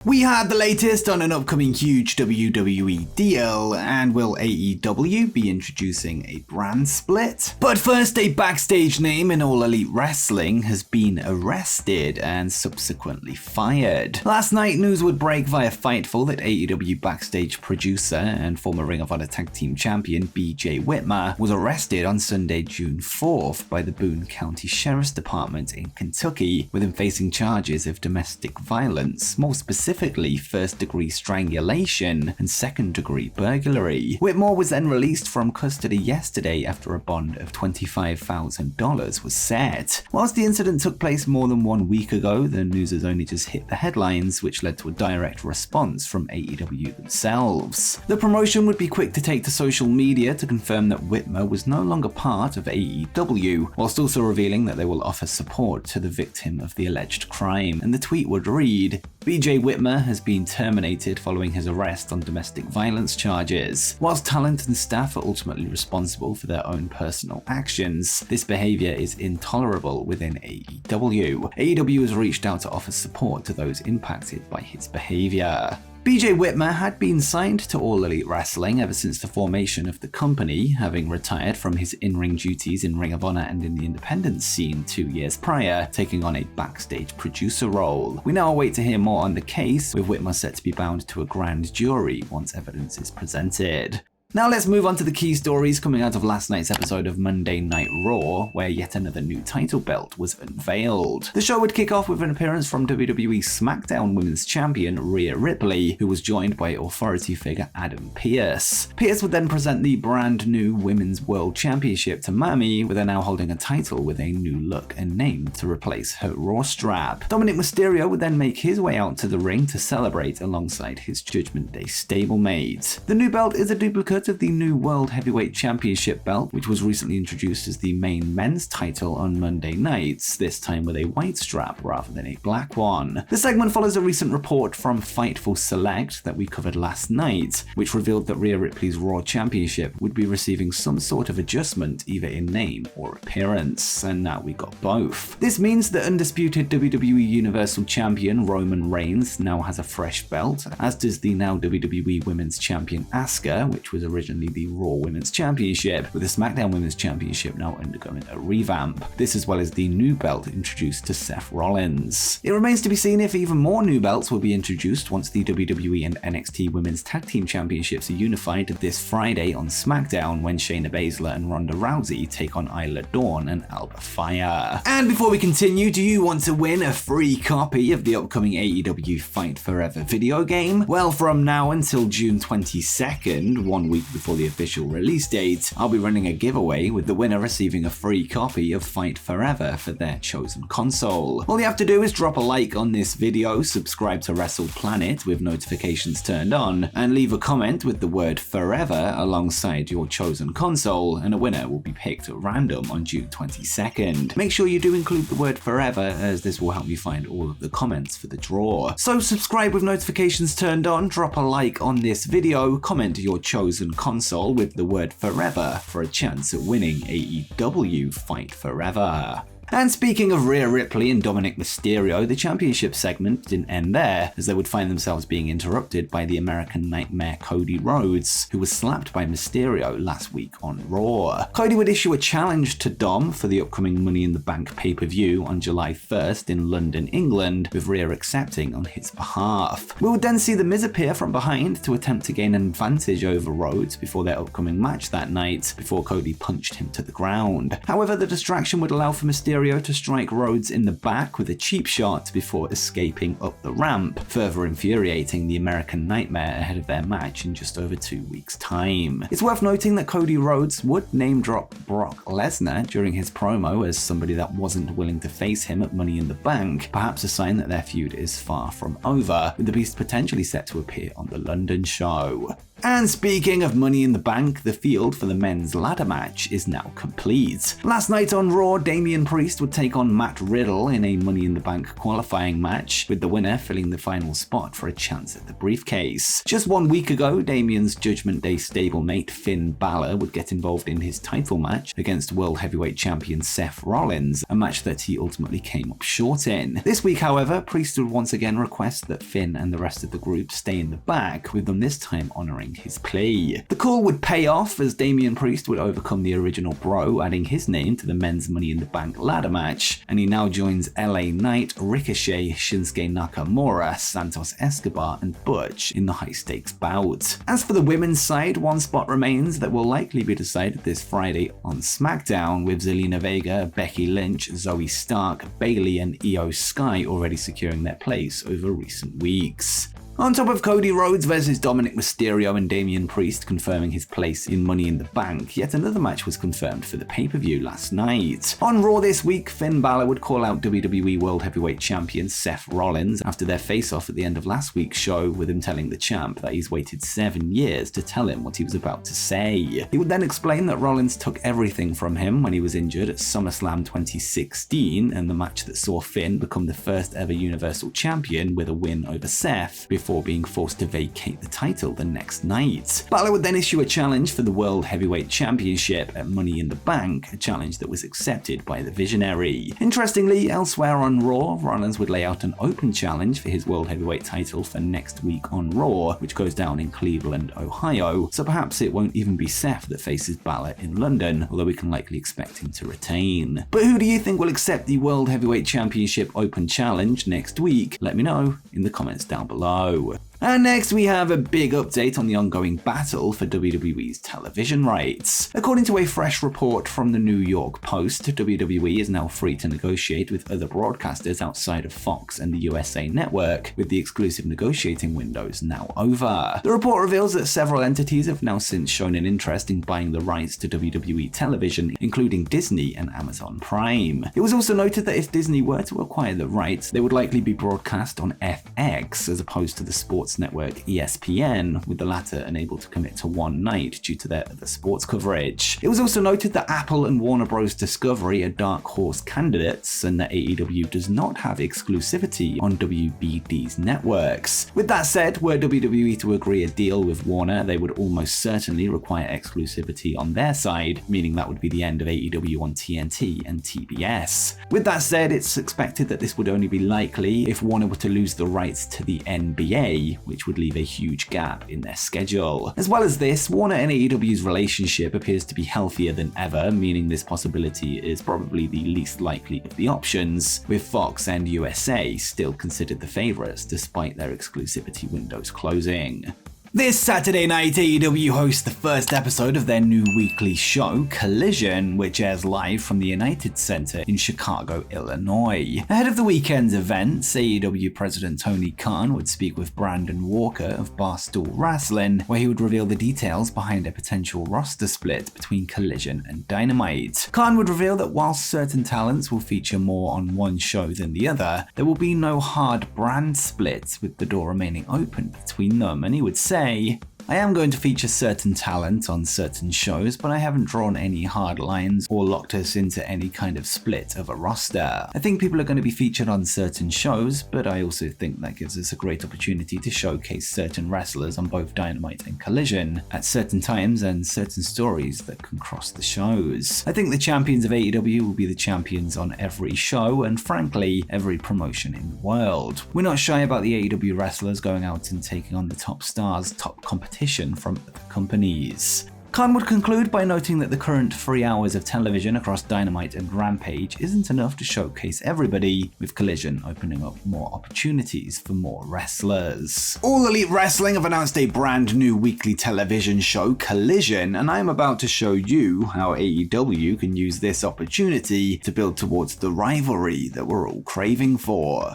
We had the latest on an upcoming huge WWE deal, and will AEW be introducing a brand split? But first, a backstage name in All Elite Wrestling has been arrested and subsequently fired. Last night, news would break via Fightful that AEW backstage producer and former Ring of Honor Tag Team Champion BJ Whitmer was arrested on Sunday, June 4th by the Boone County Sheriff's Department in Kentucky, with him facing charges of domestic violence, more specifically first-degree strangulation and second-degree burglary. Whitmore was then released from custody yesterday after a bond of $25,000 was set. Whilst the incident took place more than 1 week ago, the news has only just hit the headlines, which led to a direct response from AEW themselves. The promotion would be quick to take to social media to confirm that Whitmer was no longer part of AEW, whilst also revealing that they will offer support to the victim of the alleged crime. And the tweet would read, BJ Whitmer has been terminated following his arrest on domestic violence charges. Whilst talent and staff are ultimately responsible for their own personal actions, this behavior is intolerable within AEW. AEW has reached out to offer support to those impacted by his behavior. BJ Whitmer had been signed to All Elite Wrestling ever since the formation of the company, having retired from his in-ring duties in Ring of Honor and in the independent scene 2 years prior, taking on a backstage producer role. We now await to hear more on the case, with Whitmer set to be bound to a grand jury once evidence is presented. Now let's move on to the key stories coming out of last night's episode of Monday Night Raw, where yet another new title belt was unveiled. The show would kick off with an appearance from WWE SmackDown Women's Champion Rhea Ripley, who was joined by authority figure Adam Pearce. Pearce would then present the brand new Women's World Championship to Mami, with her now holding a title with a new look and name to replace her Raw strap. Dominic Mysterio would then make his way out to the ring to celebrate alongside his Judgment Day stablemate. The new belt is a duplicate of the new World Heavyweight Championship belt, which was recently introduced as the main men's title on Monday nights, this time with a white strap rather than a black one. The segment follows a recent report from Fightful Select that we covered last night, which revealed that Rhea Ripley's Raw Championship would be receiving some sort of adjustment either in name or appearance, and now we got both. This means that undisputed WWE Universal Champion Roman Reigns now has a fresh belt, as does the now WWE Women's Champion Asuka, which was originally the Raw Women's Championship, with the SmackDown Women's Championship now undergoing a revamp. This as well as the new belt introduced to Seth Rollins. It remains to be seen if even more new belts will be introduced once the WWE and NXT Women's Tag Team Championships are unified this Friday on SmackDown, when Shayna Baszler and Ronda Rousey take on Isla Dawn and Alba Fire. And before we continue, do you want to win a free copy of the upcoming AEW Fight Forever video game? Well, from now until June 22nd, 1 week before the official release date, I'll be running a giveaway with the winner receiving a free copy of Fight Forever for their chosen console. All you have to do is drop a like on this video, subscribe to Wrestle Planet with notifications turned on, and leave a comment with the word Forever alongside your chosen console, and a winner will be picked at random on June 22nd. Make sure you do include the word Forever, as this will help me find all of the comments for the draw. So subscribe with notifications turned on, drop a like on this video, comment your chosen console with the word Forever for a chance at winning AEW Fight Forever. And speaking of Rhea Ripley and Dominic Mysterio, the championship segment didn't end there, as they would find themselves being interrupted by the American Nightmare Cody Rhodes, who was slapped by Mysterio last week on Raw. Cody would issue a challenge to Dom for the upcoming Money in the Bank pay-per-view on July 1st in London, England, with Rhea accepting on his behalf. We would then see The Miz appear from behind to attempt to gain an advantage over Rhodes before their upcoming match that night, before Cody punched him to the ground. However, the distraction would allow for Mysterio to strike Rhodes in the back with a cheap shot before escaping up the ramp, further infuriating the American Nightmare ahead of their match in just over 2 weeks' time. It's worth noting that Cody Rhodes would name drop Brock Lesnar during his promo as somebody that wasn't willing to face him at Money in the Bank, perhaps a sign that their feud is far from over, with the Beast potentially set to appear on the London show. And speaking of Money in the Bank, the field for the men's ladder match is now complete. Last night on Raw, Damian Priest would take on Matt Riddle in a Money in the Bank qualifying match, with the winner filling the final spot for a chance at the briefcase. Just 1 week ago, Damian's Judgment Day stablemate Finn Balor would get involved in his title match against World Heavyweight Champion Seth Rollins, a match that he ultimately came up short in. This week, however, Priest would once again request that Finn and the rest of the group stay in the back, with them this time honoring his plea. The call would pay off as Damian Priest would overcome the original Bro, adding his name to the men's Money in the Bank ladder match, and he now joins LA Knight, Ricochet, Shinsuke Nakamura, Santos Escobar, and Butch in the high-stakes bout. As for the women's side, one spot remains that will likely be decided this Friday on SmackDown, with Zelina Vega, Becky Lynch, Zoe Stark, Bayley, and Io Sky already securing their place over recent weeks. On top of Cody Rhodes versus Dominic Mysterio and Damian Priest confirming his place in Money in the Bank, yet another match was confirmed for the pay-per-view last night. On Raw this week, Finn Balor would call out WWE World Heavyweight Champion Seth Rollins after their face-off at the end of last week's show, with him telling the champ that he's waited 7 years to tell him what he was about to say. He would then explain that Rollins took everything from him when he was injured at SummerSlam 2016, and the match that saw Finn become the first ever Universal Champion with a win over Seth, before being forced to vacate the title the next night. Balor would then issue a challenge for the World Heavyweight Championship at Money in the Bank, a challenge that was accepted by the Visionary. Interestingly, elsewhere on Raw, Rollins would lay out an open challenge for his World Heavyweight title for next week on Raw, which goes down in Cleveland, Ohio, so perhaps it won't even be Seth that faces Balor in London, although we can likely expect him to retain. But who do you think will accept the World Heavyweight Championship Open Challenge next week? Let me know in the comments down below. And next we have a big update on the ongoing battle for WWE's television rights. According to a fresh report from the New York Post, WWE is now free to negotiate with other broadcasters outside of Fox and the USA Network, with the exclusive negotiating windows now over. The report reveals that several entities have now since shown an interest in buying the rights to WWE television, including Disney and Amazon Prime. It was also noted that if Disney were to acquire the rights, they would likely be broadcast on FX as opposed to the sports network ESPN, with the latter unable to commit to one night due to their other sports coverage. It was also noted that Apple and Warner Bros. Discovery are dark horse candidates, and that AEW does not have exclusivity on WBD's networks. With that said, were WWE to agree a deal with Warner, they would almost certainly require exclusivity on their side, meaning that would be the end of AEW on TNT and TBS. With that said, it's expected that this would only be likely if Warner were to lose the rights to the NBA, which would leave a huge gap in their schedule. As well as this, Warner and AEW's relationship appears to be healthier than ever, meaning this possibility is probably the least likely of the options, with Fox and USA still considered the favorites despite their exclusivity windows closing. This Saturday night, AEW hosts the first episode of their new weekly show, Collision, which airs live from the United Center in Chicago, Illinois. Ahead of the weekend's events, AEW President Tony Khan would speak with Brandon Walker of Barstool Wrestling, where he would reveal the details behind a potential roster split between Collision and Dynamite. Khan would reveal that while certain talents will feature more on one show than the other, there will be no hard brand splits, with the door remaining open between them, and he would say, I am going to feature certain talent on certain shows, but I haven't drawn any hard lines or locked us into any kind of split of a roster. I think people are going to be featured on certain shows, but I also think that gives us a great opportunity to showcase certain wrestlers on both Dynamite and Collision at certain times and certain stories that can cross the shows. I think the champions of AEW will be the champions on every show and, frankly, every promotion in the world. We're not shy about the AEW wrestlers going out and taking on the top stars, top competition from other companies. Khan would conclude by noting that the current 3 hours of television across Dynamite and Rampage isn't enough to showcase everybody, with Collision opening up more opportunities for more wrestlers. All Elite Wrestling have announced a brand new weekly television show, Collision, and I'm about to show you how AEW can use this opportunity to build towards the rivalry that we're all craving for.